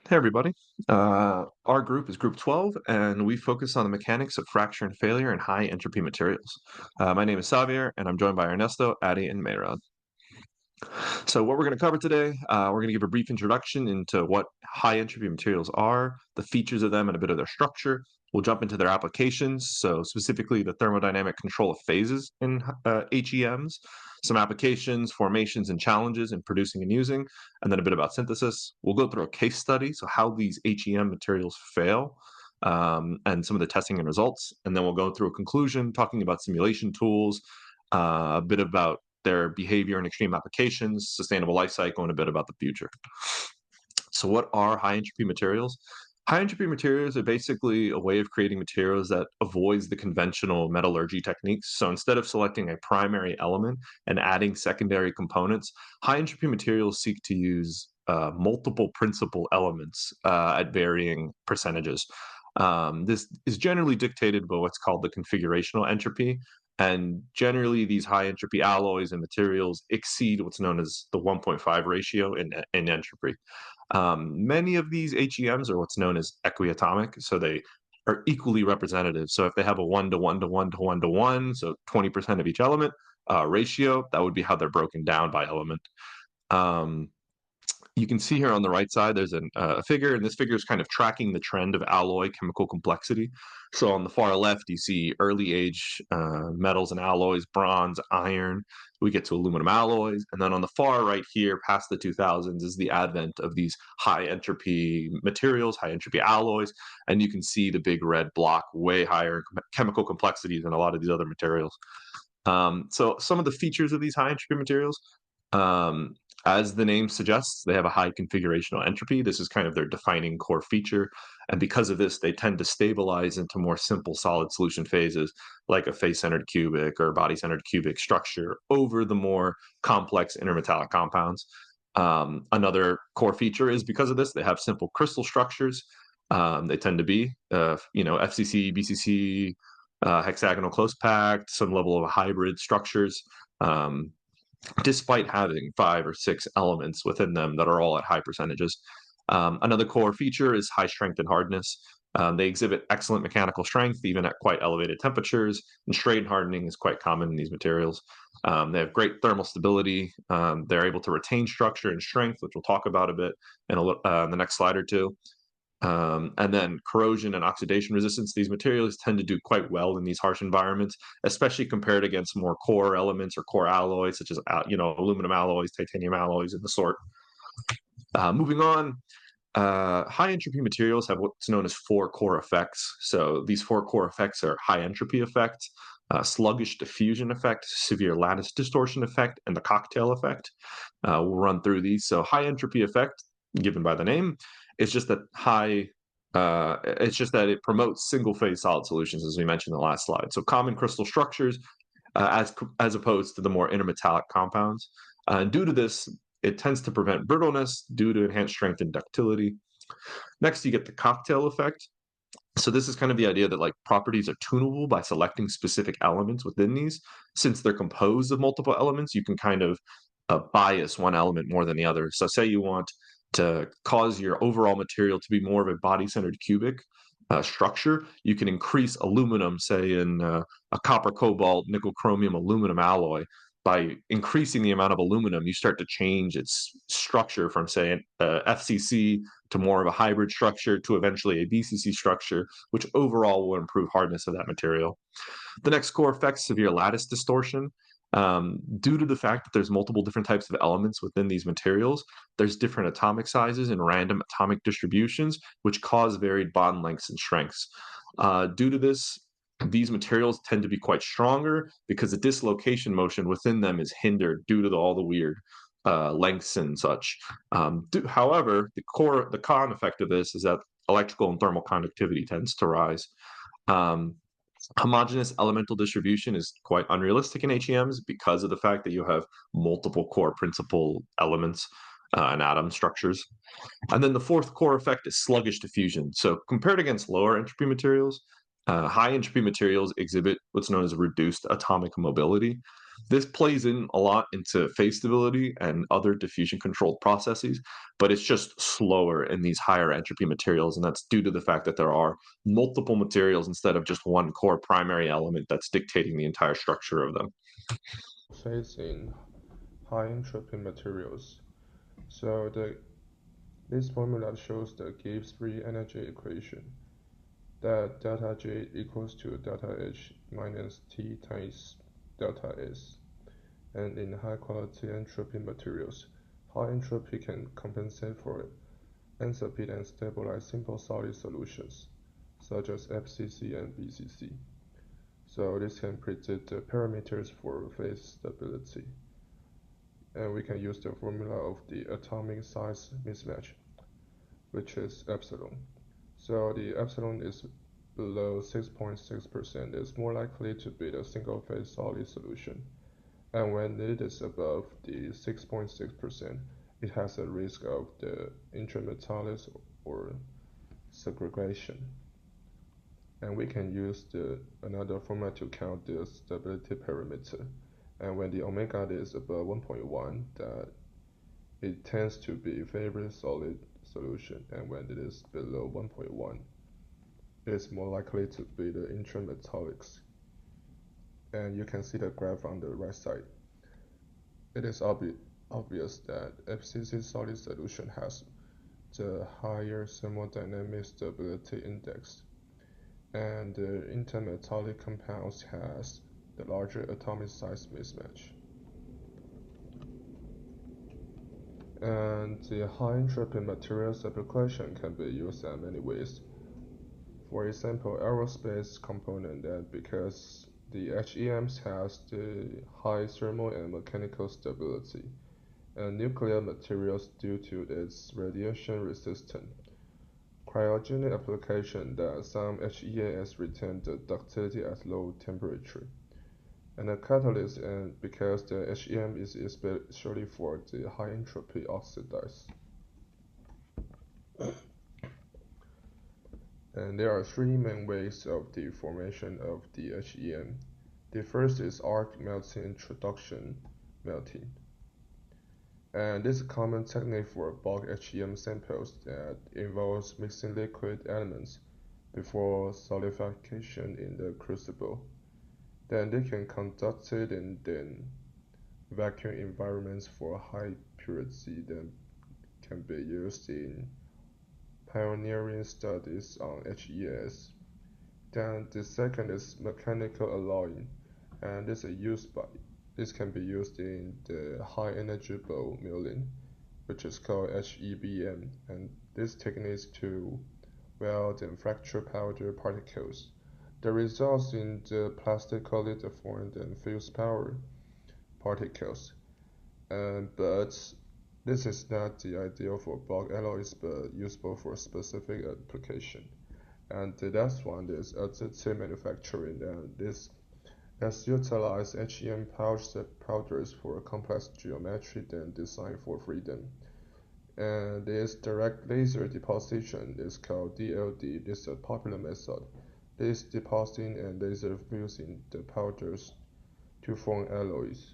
Hey, everybody. Our group is Group 12, and we focus on the mechanics of fracture and failure in high entropy materials. My name is Xavier, and I'm joined by Ernesto, Adi, and Meyrod. So, what we're going to cover today, we're going to give a brief introduction into what high entropy materials are, the features of them, and a bit of their structure. We'll jump into their applications, so specifically the thermodynamic control of phases in HEMs, some applications, formations, and challenges in producing and using, and then a bit about synthesis. We'll go through a case study, so how these HEM materials fail, and some of the testing and results. And then we'll go through a conclusion, talking about simulation tools, a bit about their behavior in extreme applications, sustainable life cycle, and a bit about the future. So, what are high entropy materials? High entropy materials are basically a way of creating materials that avoids the conventional metallurgy techniques. So, instead of selecting a primary element and adding secondary components, high entropy materials seek to use multiple principal elements at varying percentages. This is generally dictated by what's called the configurational entropy. And generally, these high entropy alloys and materials exceed what's known as the 1.5 ratio in entropy. Many of these HEMs are what's known as equiatomic, so they are equally representative. So if they have a 1 to 1 to 1 to 1 to 1, so 20% of each element ratio, that would be how they're broken down by element. Um, you can see here on the right side, there's a figure, and this figure is kind of tracking the trend of alloy chemical complexity. So on the far left, you see early age metals and alloys, bronze, iron. We get to aluminum alloys. And then on the far right here, past the 2000s, is the advent of these high entropy materials, high entropy alloys. And you can see the big red block, way higher chemical complexity than a lot of these other materials. So some of the features of these high entropy materials, um, as the name suggests, they have a high configurational entropy. This is kind of their defining core feature. And because of this, they tend to stabilize into more simple solid solution phases, like a face-centered cubic or body-centered cubic structure over the more complex intermetallic compounds. Another core feature is because of this, they have simple crystal structures. They tend to be, FCC, BCC, hexagonal close packed, some level of hybrid structures. Um, Despite having 5 or 6 elements within them that are all at high percentages. Another core feature is high strength and hardness. They exhibit excellent mechanical strength even at quite elevated temperatures, and strain hardening is quite common in these materials. They have great thermal stability. They're able to retain structure and strength, which we'll talk about a bit in the next slide or two. And then corrosion and oxidation resistance. These materials tend to do quite well in these harsh environments, especially compared against more core elements or core alloys, such as aluminum alloys, titanium alloys, and the sort. Moving on, high entropy materials have what's known as 4 core effects. So these 4 core effects are high entropy effect, sluggish diffusion effect, severe lattice distortion effect, and the cocktail effect. We'll run through these. So high entropy effect, given by the name, is just that high. It's just that it promotes single phase solid solutions, as we mentioned in the last slide. So common crystal structures, as opposed to the more intermetallic compounds. Due to this, it tends to prevent brittleness due to enhanced strength and ductility. Next, you get the cocktail effect. So this is kind of the idea that like properties are tunable by selecting specific elements within these. Since they're composed of multiple elements, you can kind of bias one element more than the other. So say you want to cause your overall material to be more of a body-centered cubic structure, you can increase aluminum, say in a copper, cobalt, nickel, chromium, aluminum alloy. By increasing the amount of aluminum, you start to change its structure from, say, an FCC to more of a hybrid structure to eventually a BCC structure, which overall will improve hardness of that material. The next core effect, severe lattice distortion. Due to the fact that there's multiple different types of elements within these materials, there's different atomic sizes and random atomic distributions, which cause varied bond lengths and strengths. Due to this, these materials tend to be quite stronger because the dislocation motion within them is hindered due to all the weird lengths and such. However, the con effect of this is that electrical and thermal conductivity tends to rise. Um, Homogeneous elemental distribution is quite unrealistic in HEMs because of the fact that you have multiple core principal elements and atom structures. And then the fourth core effect is sluggish diffusion. So compared against lower entropy materials, high entropy materials exhibit what's known as reduced atomic mobility. This plays in a lot into phase stability and other diffusion controlled processes, but it's just slower in these higher entropy materials. And that's due to the fact that there are multiple materials instead of just one core primary element that's dictating the entire structure of them. Phase in high entropy materials. So this formula shows the Gibbs free energy equation that delta J equals to delta H minus T times delta S. And in high quality entropy materials, high entropy can compensate for enthalpy and stabilize simple solid solutions, such as FCC and BCC. So this can predict the parameters for phase stability. And we can use the formula of the atomic size mismatch, which is epsilon. So the epsilon is below 6.6%, it's more likely to be the single phase solid solution. And when it is above the 6.6%, it has a risk of the intermetallics or segregation. And we can use another formula to count the stability parameter. And when the omega is above 1.1, that it tends to be a favorite solid solution. And when it is below 1.1, it is more likely to be the intermetallics. And you can see the graph on the right side. It is obvious that FCC solid solution has the higher thermodynamic stability index, and the intermetallic compounds has the larger atomic size mismatch. And the high entropy materials application can be used in many ways. For example, aerospace component that because the HEMs has the high thermal and mechanical stability, and nuclear materials due to its radiation resistant. Cryogenic application that some HEAs retain the ductility at low temperature. And a catalyst and because the HEM is especially for the high entropy oxidize. And there are three main ways of the formation of the HEM. The first is arc melting introduction melting. And this is a common technique for bulk HEM samples that involves mixing liquid elements before solidification in the crucible. Then they can conduct it in then vacuum environments for high purity that can be used in pioneering studies on HES. Then the second is mechanical alloying, and this can be used in the high energy ball milling, which is called HEBM, and this technique is to weld and fracture powder particles. The results in the plastically deformed and fused powder particles. But this is not the ideal for bulk alloys, but useful for specific application. And the last one is additive manufacturing, and this has utilized HEM powders for complex geometry than designed for freedom. And this direct laser deposition is called DLD. This is a popular method. This depositing and laser fusing the powders to form alloys.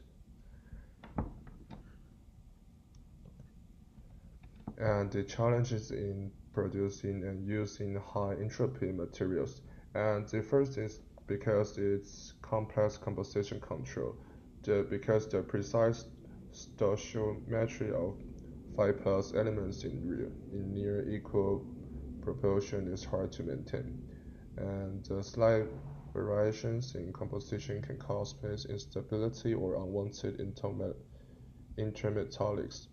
And the challenges in producing and using high entropy materials. And the first is because it's complex composition control, because the precise stoichiometry of 5 plus elements in near equal proportion is hard to maintain, and slight variations in composition can cause phase instability or unwanted intermetallics.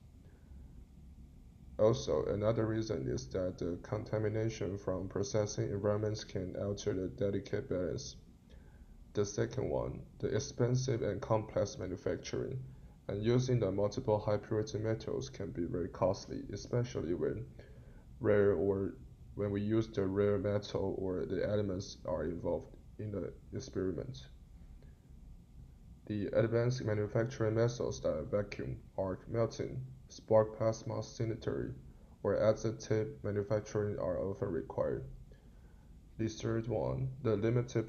Also, another reason is that the contamination from processing environments can alter the delicate balance. The second one, the expensive and complex manufacturing, and using the multiple high purity metals can be very costly, especially rare or when we use the rare metal or the elements are involved in the experiment. The advanced manufacturing methods like vacuum, arc melting, spark plasma scintigraphy, or additive manufacturing are often required. The third one, the limited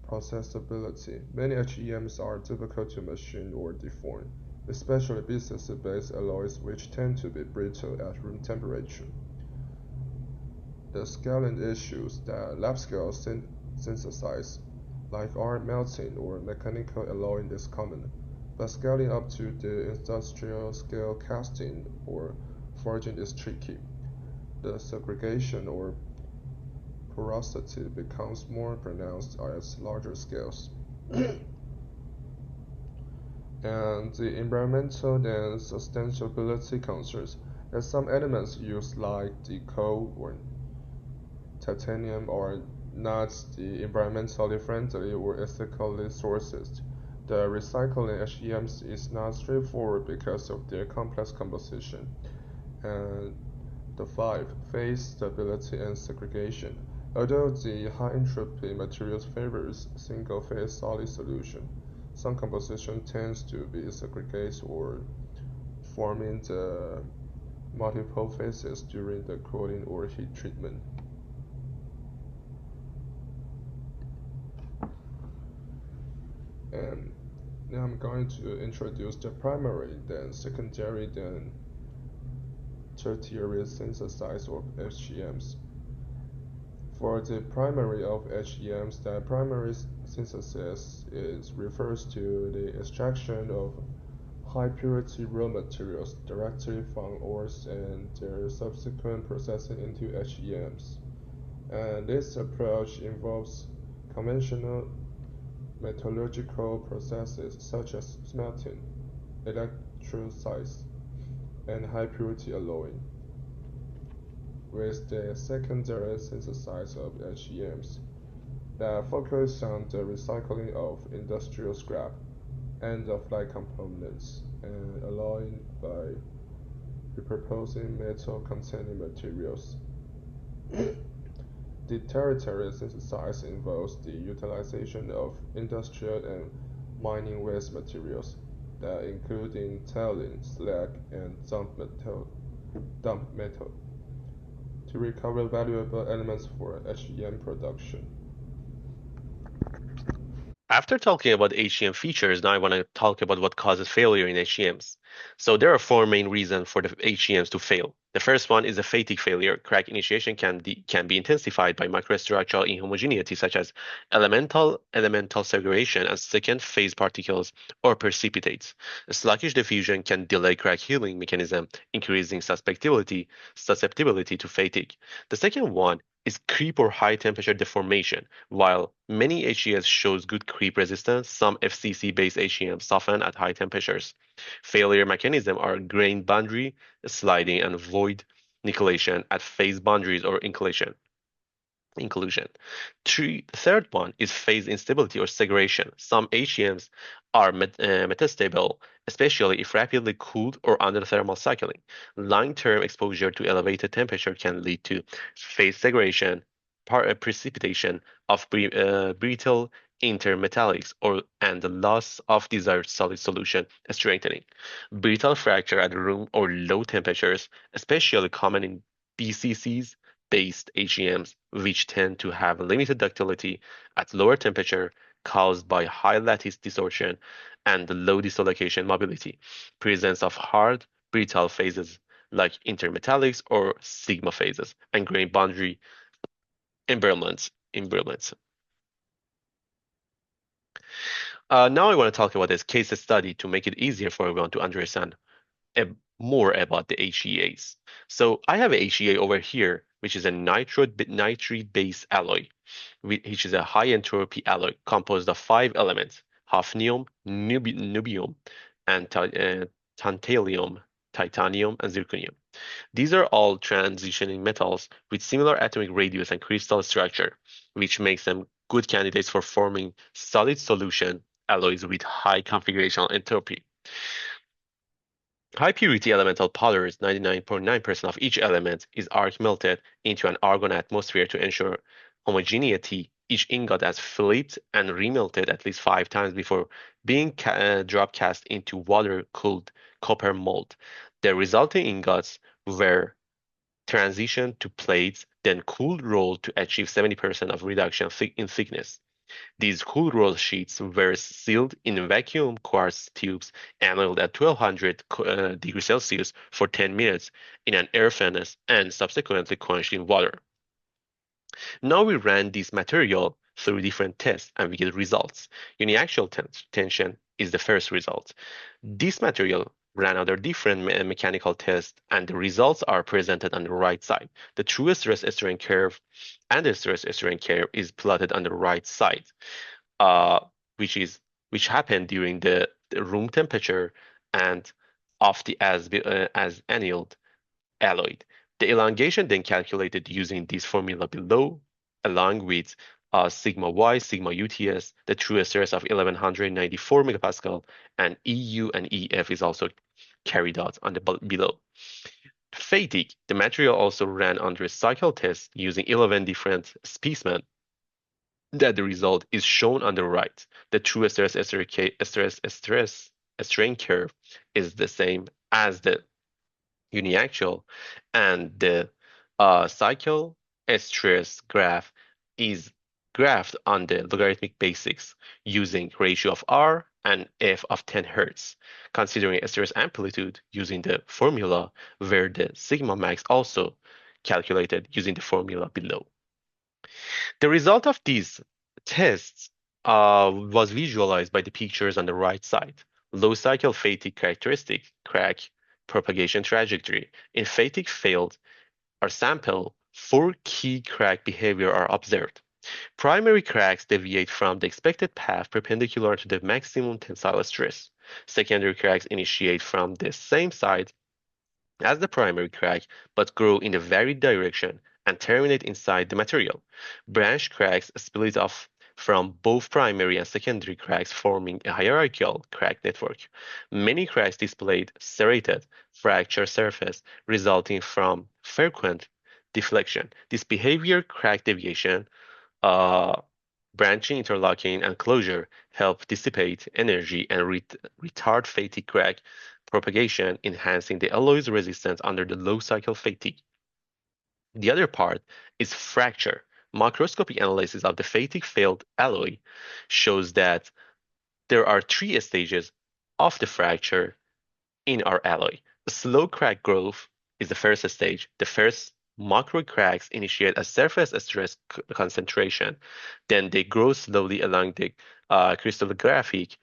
Processability. Many HEMs are difficult to machine or deform, especially BCC-based alloys which tend to be brittle at room temperature. The scaling issues that lab-scale synthesize, like iron melting or mechanical alloying, is common, but scaling up to the industrial scale casting or forging is tricky. The segregation or porosity becomes more pronounced at larger scales. And the environmental and sustainability concerns that some elements used like the coal or titanium are not the environmentally friendly or ethically sourced. The recycling HEMs is not straightforward because of their complex composition. And the five, phase stability and segregation. Although the high entropy materials favors single phase solid solution, some composition tends to be segregated or forming the multiple phases during the cooling or heat treatment. And now I'm going to introduce the primary, then secondary, then tertiary synthesis of HEMs. For the primary of HEMs, the primary synthesis refers to the extraction of high purity raw materials directly from ores and their subsequent processing into HEMs. And this approach involves conventional metallurgical processes such as smelting, electrolysis, and high purity alloying, with the secondary synthesis of HEMs that focus on the recycling of industrial scrap, end-of-life components, and alloying by repurposing metal-containing materials. The tertiary synthesis involves the utilization of industrial and mining waste materials that including tailing, slag, and dump metal to recover valuable elements for HEM production. After talking about HEM features, now I want to talk about what causes failure in HEMs. So there are four main reasons for the HEMs to fail. The first one is a fatigue failure. Crack initiation can be intensified by microstructural inhomogeneity, such as elemental segregation and second phase particles or precipitates. Sluggish diffusion can delay crack healing mechanism, increasing susceptibility to fatigue. The second one is creep or high temperature deformation. While many HES shows good creep resistance, some FCC-based HEMs soften at high temperatures. Failure mechanisms are grain boundary sliding and void nickelation at phase boundaries or inclusion. Third one is phase instability or segregation. Some HEMs are metastable, especially if rapidly cooled or under thermal cycling. Long-term exposure to elevated temperature can lead to phase segregation, precipitation of brittle intermetallics, and the loss of desired solid solution strengthening. Brittle fracture at room or low temperatures, especially common in BCCs based HEMs, which tend to have limited ductility at lower temperature caused by high lattice distortion and low dislocation mobility. Presence of hard, brittle phases like intermetallics or sigma phases and grain boundary imbalance. Now I want to talk about this case study to make it easier for everyone to understand more about the HEAs. So I have a HEA over here, which is a nitride-based alloy, which is a high entropy alloy composed of five elements: hafnium, nubium, and tantalum, titanium, and zirconium. These are all transitioning metals with similar atomic radius and crystal structure, which makes them good candidates for forming solid solution alloys with high configurational entropy. High purity elemental powders, 99.9% of each element, is arc melted into an argon atmosphere to ensure homogeneity. Each ingot is flipped and remelted at least 5 times before being drop cast into water-cooled copper mold. The resulting ingots were transitioned to plates, then cooled rolled to achieve 70% of reduction in thickness. These cool roll sheets were sealed in vacuum quartz tubes annealed at 1200 degrees Celsius for 10 minutes in an air furnace and subsequently quenched in water. Now we ran this material through different tests and we get results. Uniaxial tension is the first result. This material ran under different mechanical tests and the results are presented on the right side. The true stress strain curve and the stress strain curve is plotted on the right side, uh, which is which happened during the room temperature and of the as annealed alloy. The elongation then calculated using this formula below, along with sigma y, sigma UTS, the true stress of 1194 megapascal, and EU and EF is also carried out on the below. Fatigue, the material also ran under a cycle test using 11 different specimens that the result is shown on the right. The true stress strain curve is the same as the uniaxial, and the cycle stress graph is graphed on the logarithmic basis using ratio of R and F of 10 Hertz, considering stress amplitude using the formula where the sigma max also calculated using the formula below. The result of these tests was visualized by the pictures on the right side. Low cycle fatigue characteristic, crack propagation trajectory. In fatigue failed or sample, four key crack behavior are observed. Primary cracks deviate from the expected path perpendicular to the maximum tensile stress. Secondary cracks initiate from the same side as the primary crack but grow in a varied direction and terminate inside the material. Branch cracks split off from both primary and secondary cracks, forming a hierarchical crack network. Many cracks displayed serrated fracture surface, resulting from frequent deflection. This behavior, crack deviation, uh, branching, interlocking, and closure help dissipate energy and retard fatigue crack propagation, enhancing the alloy's resistance under the low cycle fatigue. The other part is fracture. Macroscopic analysis of the fatigue failed alloy shows that there are three stages of the fracture in our alloy. Slow crack growth is the first stage. The first macro cracks initiate a surface stress concentration. Then they grow slowly along the crystallographic,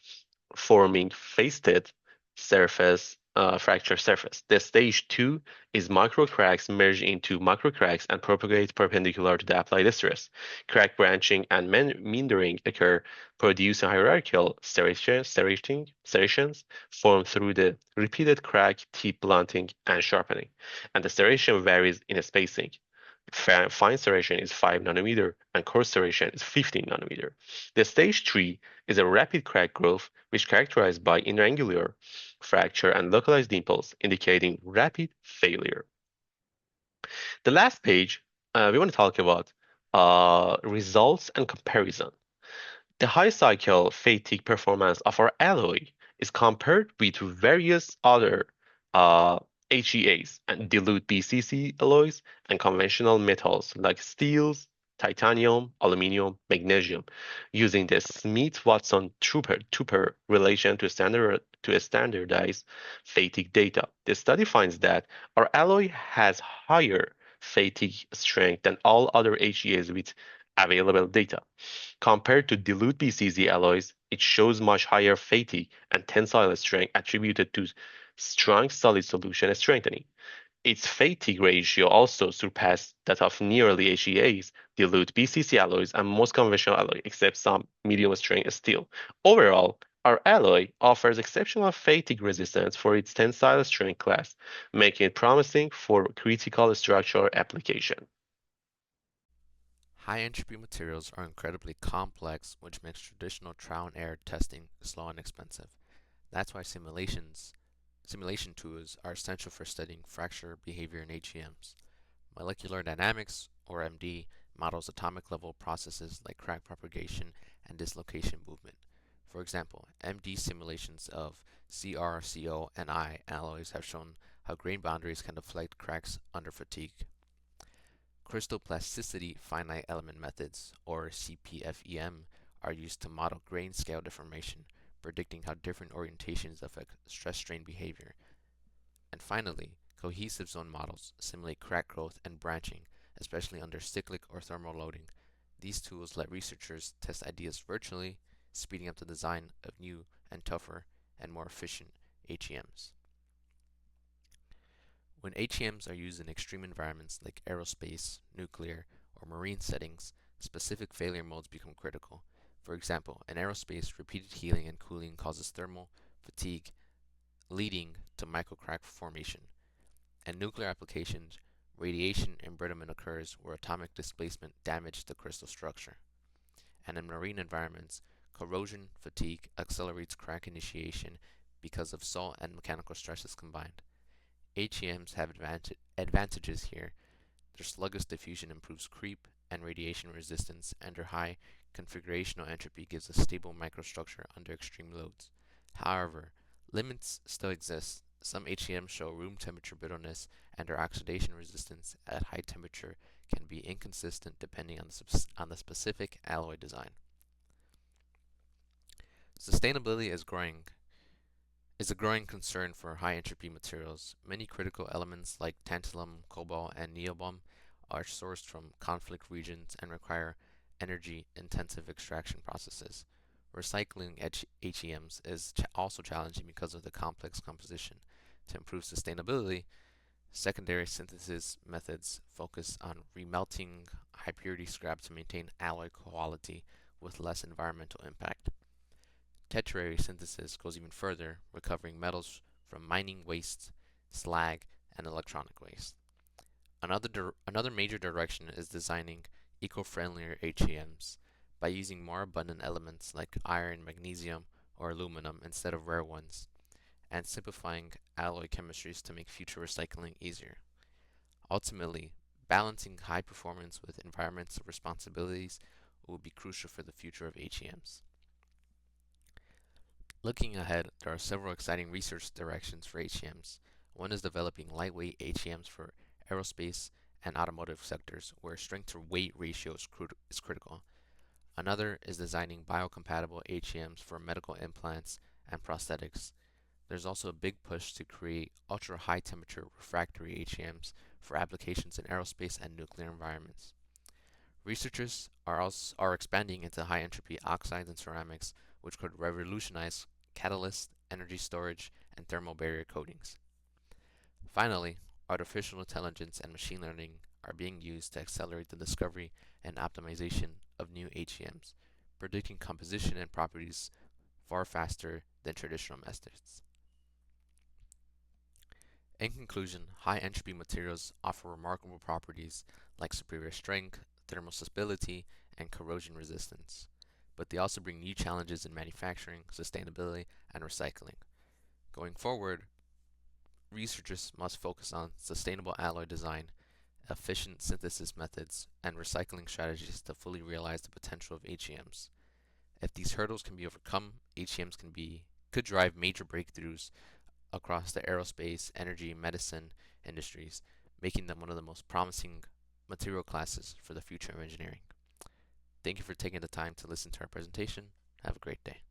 forming faceted surface, fracture surface. The stage two is micro cracks merge into macro cracks and propagate perpendicular to the applied stress. Crack branching and meandering occur, producing hierarchical serrations formed through the repeated crack tip blunting and sharpening. And the serration varies in spacing. Fine serration is 5 nanometer and coarse serration is 15 nanometer. The stage 3 is a rapid crack growth which characterized by irregular fracture and localized dimples, indicating rapid failure. The last page, we want to talk about results and comparison. The high cycle fatigue performance of our alloy is compared with various other uh, HEAs and dilute BCC alloys and conventional metals like steels, titanium, aluminum, magnesium, using the Smith-Watson-Tupper relation to standardize fatigue data. The study finds that our alloy has higher fatigue strength than all other HEAs with available data. Compared to dilute BCZ alloys, it shows much higher fatigue and tensile strength attributed to strong solid solution strengthening. Its fatigue ratio also surpassed that of nearly HEAs, dilute BCC alloys, and most conventional alloy, except some medium-strength steel. Overall, our alloy offers exceptional fatigue resistance for its tensile strength class, making it promising for critical structural application. High entropy materials are incredibly complex, which makes traditional trial and error testing slow and expensive. That's why simulation tools are essential for studying fracture behavior in HEMs. Molecular dynamics, or MD, models atomic level processes like crack propagation and dislocation movement. For example, MD simulations of CR, CO, and I alloys have shown how grain boundaries can deflect cracks under fatigue. Crystal plasticity finite element methods, or CPFEM, are used to model grain scale deformation, predicting how different orientations affect stress-strain behavior. And finally, cohesive zone models simulate crack growth and branching, especially under cyclic or thermal loading. These tools let researchers test ideas virtually, speeding up the design of new and tougher and more efficient HEMs. When HEMs are used in extreme environments like aerospace, nuclear, or marine settings, specific failure modes become critical. For example, in aerospace, repeated heating and cooling causes thermal fatigue, leading to microcrack formation. In nuclear applications, radiation embrittlement occurs where atomic displacement damages the crystal structure. And in marine environments, corrosion fatigue accelerates crack initiation because of salt and mechanical stresses combined. HEMs have advantages here. Their sluggish diffusion improves creep and radiation resistance, and their high configurational entropy gives a stable microstructure under extreme loads. However, limits still exist. Some HEMs show room temperature brittleness, and their oxidation resistance at high temperature can be inconsistent depending on the specific alloy design. Sustainability is a growing concern for high entropy materials. Many critical elements like tantalum, cobalt, and neobium are sourced from conflict regions and require energy intensive extraction processes. Recycling HEMs is also challenging because of the complex composition. To improve sustainability, secondary synthesis methods focus on remelting high purity scrap to maintain alloy quality with less environmental impact. Tertiary synthesis goes even further, recovering metals from mining waste, slag, and electronic waste. Another major direction is designing eco-friendlier HEMs by using more abundant elements like iron, magnesium, or aluminum instead of rare ones, and simplifying alloy chemistries to make future recycling easier. Ultimately, balancing high performance with environmental responsibilities will be crucial for the future of HEMs. Looking ahead, there are several exciting research directions for HEMs. One is developing lightweight HEMs for aerospace and automotive sectors where strength to weight ratio is critical. Another is designing biocompatible HEMs for medical implants and prosthetics. There's also a big push to create ultra high temperature refractory HEMs for applications in aerospace and nuclear environments. Researchers are expanding into high entropy oxides and ceramics, which could revolutionize catalyst, energy storage, and thermal barrier coatings. Finally, artificial intelligence and machine learning are being used to accelerate the discovery and optimization of new HEMs, predicting composition and properties far faster than traditional methods. In conclusion, high entropy materials offer remarkable properties like superior strength, thermal stability, and corrosion resistance. But they also bring new challenges in manufacturing, sustainability, and recycling. Going forward, researchers must focus on sustainable alloy design, efficient synthesis methods, and recycling strategies to fully realize the potential of HEMs. If these hurdles can be overcome, HEMs could drive major breakthroughs across the aerospace, energy, medicine industries, making them one of the most promising material classes for the future of engineering. Thank you for taking the time to listen to our presentation. Have a great day.